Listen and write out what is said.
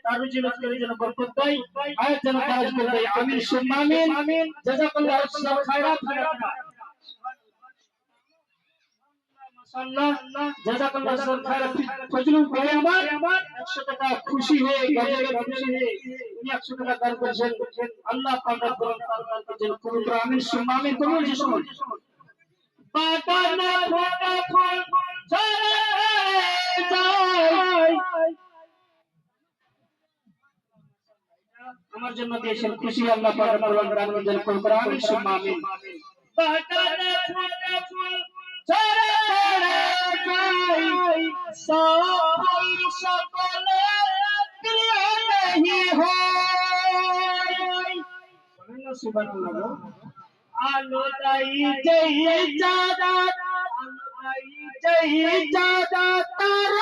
তার রুজি রোজগারে যেন বরকত দেয়, হায়াত যেন দারাজ করে দেয়। আমিন সুম্মা আমিন। জাযাকাল্লাহু খায়রাত। মাশাআল্লাহ, জাযাকাল্লাহু খায়রাত। ফজলুল ভাই আমার 100 টাকা খুশি হয়ে গজবে খুশি হয়ে উনি 100 টাকা দান করেছেন। আল্লাহ পাক রব্বুল আলামিন যেন কবুল করে। আমিন সুম্মা আমিন। কবুল যে সময় বাগানে ফোটা ফুল ঝরে যায়, আমার জন্য দিয়েছেন খুশি। আল্লাহ পাক রব্বুল আলামিন যেন কবুল করে। আমিন সুম্মা আমিন। বাগানে ফোটা ফুল ঝরে যায়, সফল সকলে প্রিয় नहीं হয়। সুবহানাল্লাহ। আলো দাই জয় জাদা, আলো দাই জয় জাদা, তার